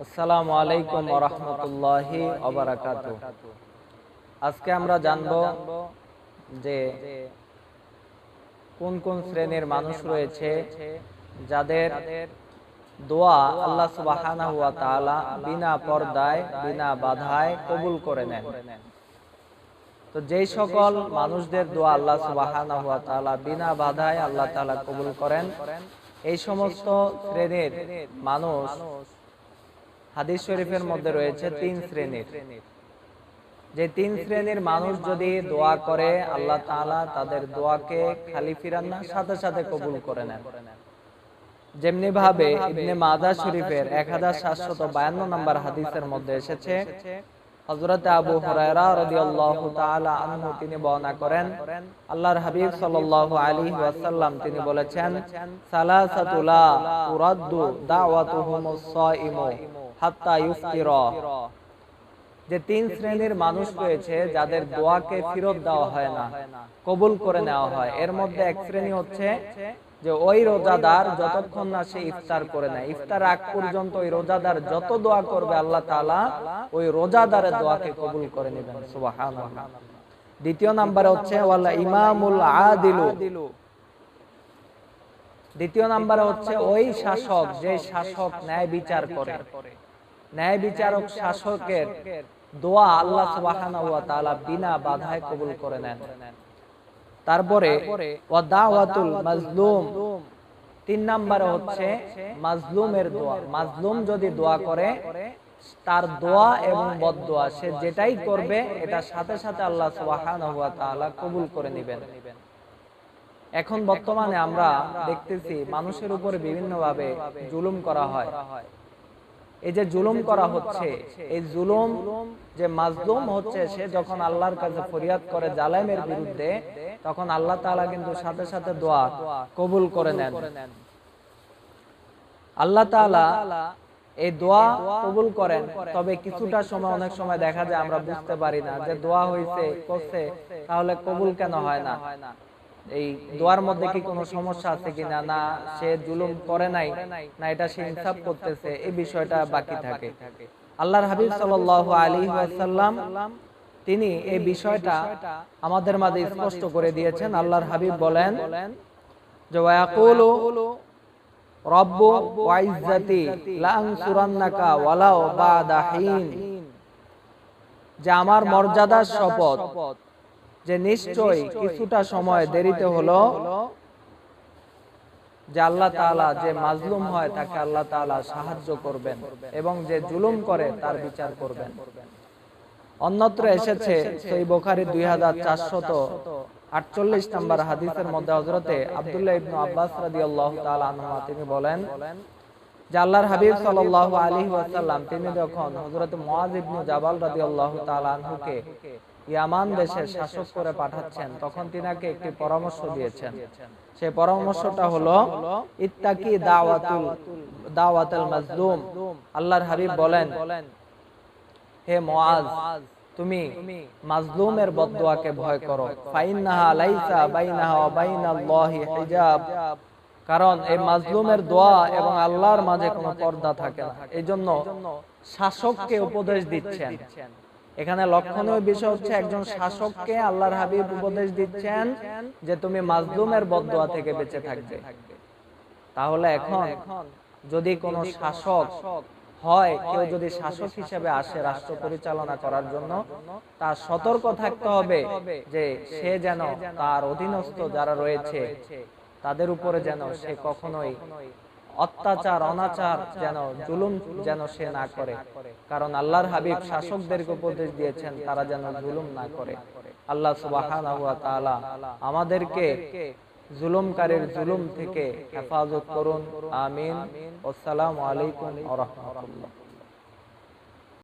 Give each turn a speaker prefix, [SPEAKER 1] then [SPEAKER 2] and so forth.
[SPEAKER 1] আসসালামু আলাইকুম ওয়া রাহমাতুল্লাহি ওয়া বারাকাতুহু। আজকে আমরা জানব যে কোন কোন শ্রেণীর মানুষ রয়েছে যাদের দোয়া আল্লাহ সুবহানাহু ওয়া তাআলা বিনা পর্দায় বিনা বাধায় কবুল করে নেন। তো যেই সকল মানুষদের দোয়া আল্লাহ সুবহানাহু ওয়া তাআলা বিনা বাধায় আল্লাহ তাআলা কবুল করেন, এই সমস্ত শ্রেণীর মানুষ হাদিস শরীফের মধ্যে রয়েছে তিন শ্রেণীর। যে তিন শ্রেণীর মানুষ যদি দোয়া করে আল্লাহ তাআলা তাদের দোয়াকে খালি ফিরান না, সাথে সাথে কবুল করে নেন। যেমনি ভাবে ইবনে মাজাহ শরীফের 1752 নম্বর হাদিসের মধ্যে এসেছে, হযরত আবু হুরায়রা রাদিয়াল্লাহু তাআলা আনহু তিনি বর্ণনা করেন, আল্লাহর হাবিব সাল্লাল্লাহু আলাইহি ওয়াসাল্লাম তিনি বলেছেন, সালাসাতু লা তুরাদ্দু দাওয়াতুহুমুস সাইমু হাত্তা ইফতিরা। যে তিন শ্রেণীর মানুষ রয়েছে যাদের দোয়াকে ফেরত দেওয়া হয় না, কবুল করে নেওয়া হয়। এর মধ্যে এক শ্রেণী হচ্ছে যে ওই রোজাদার যতক্ষণ না সে ইফতার করে নেয়, ইফতার আগ পর্যন্ত ওই রোজাদার যত দোয়া করবে আল্লাহ তাআলা ওই রোজাদারের দোয়াকে কবুল করে নেবেন। সুবহানাল্লাহ। দ্বিতীয় নম্বরে হচ্ছে ওয়াল ইমামুল আদিলু। দ্বিতীয় নম্বরে হচ্ছে ওই শাসক যে শাসক ন্যায় বিচার করে, ন্যায় বিচারক শাসকের দোয়া আল্লাহ সুবহানাহু ওয়া তাআলা বিনা বাধায় কবুল করে নেন। তারপরে ওয়া দাওয়াতুল মাজলুম। তিন নম্বরে হচ্ছে মাজলুমের দোয়া। মাজলুম যদি দোয়া করে তার দোয়া এবং বদদোয়া সে যেটাই করবে এটা সাথে সাথে আল্লাহ সুবহানাহু ওয়া তাআলা কবুল করে নেবেন। এখন বর্তমানে আমরা দেখতেছি মানুষের উপরে বিভিন্নভাবে জুলুম করা হয়। এই যে জুলুম করা হচ্ছে, এই জুলুম যে মাজলুম হচ্ছে সে যখন আল্লাহর কাছে ফরিয়াদ করে জালেমের বিরুদ্ধে, তখন আল্লাহ তাআলা কিন্তু সাথে সাথে দোয়া কবুল করে নেন। আল্লাহ তাআলা এই দোয়া কবুল করেন, তবে কিছুটা সময় অনেক সময় দেখা যায় আমরা বুঝতে পারি না যে দোয়া হইছে করছে, তাহলে কবুল কেন হয় না, এই দোয়ার মধ্যে কি কোনো সমস্যা আছে কিনা, না সে জুলুম করে নাই, না এটা সে ইনসাফ করতেছে, এই বিষয়টা বাকি থাকে। আল্লাহর হাবিব সাল্লাল্লাহু আলাইহি ওয়াসাল্লাম তিনি এই বিষয়টা আমাদের মাঝে স্পষ্ট করে দিয়েছেন। আল্লাহর হাবিব বলেন যে ওয়ায়াকুলু রাব্বু ওয়া ইজ্জাতি লা আনসুরান্নাকা ওয়ালাউ বাদা হিন। যে আমার মর্যাদার শপথ যে নিশ্চয় কিছুটা সময় দেরিতে হলো যে আল্লাহ তাআলা যে মাজলুম হয় তাকে আল্লাহ তাআলা সাহায্য করবেন এবং যে জুলুম করে তার বিচার করবেন। অন্যত্র এসেছে সহিহ বুখারী 2448 নম্বর হাদিসের মধ্যে হযরতে আব্দুল্লাহ ইবনে আব্বাস রাদিয়াল্লাহু তাআলা আনহু তিনি বলেন যে আল্লাহর হাবিব সাল্লাল্লাহু আলাইহি ওয়াসাল্লাম তিনি যখন হযরতে মুআয ইবনে জাবাল রাদিয়াল্লাহু তাআলা আনহুকে ইয়ামান দেশের শাসক করে পাঠাচ্ছেন, তখন তিনাকে একটি পরামর্শ দিয়েছেন। সেই পরামর্শটা হলো ইত্তাকি দাওয়াতুল মাজলুম। আল্লাহর হাবিব বলেন, হে মুআয, তুমি মাজলুমের বদদোয়াকে ভয় করো। ফাইন্নাহা লাইসা বাইনাহা ওয়া বাইনাল্লাহি হিজাব। কারণ এই মাজলুমের দোয়া এবং আল্লাহর মাঝে কোনো পর্দা থাকে না। এজন্য শাসককে উপদেশ দিচ্ছেন। এখানে লক্ষণীয় বিষয় হচ্ছে একজন শাসককে আল্লাহর হাবিব উপদেশ দিচ্ছেন যে তুমি মাজলুমের বদদোয়া থেকে বেঁচে থাকবে। তাহলে এখন যদি কোনো শাসক হয়, কেউ যদি শাসক হিসেবে আসে রাষ্ট্র পরিচালনা করার জন্য, তার সতর্ক থাকতে হবে যে সে যেন তার অধীনস্থ যারা রয়েছে তাদের উপরে যেন সে কখনোই অত্যাচার অনাচার যেন জুলুম যেন সে না করে। কারণ আল্লাহর হাবিব শাসকদেরকে উপদেশ দিয়েছেন তারা যেন জুলুম না করে। আল্লাহ সুবহানাহু ওয়া তাআলা আমাদেরকে জুলুমকারীর জুলুম থেকে হেফাজত করুন। আমিন। আসসালামু আলাইকুম ওয়া রাহমাতুল্লাহ।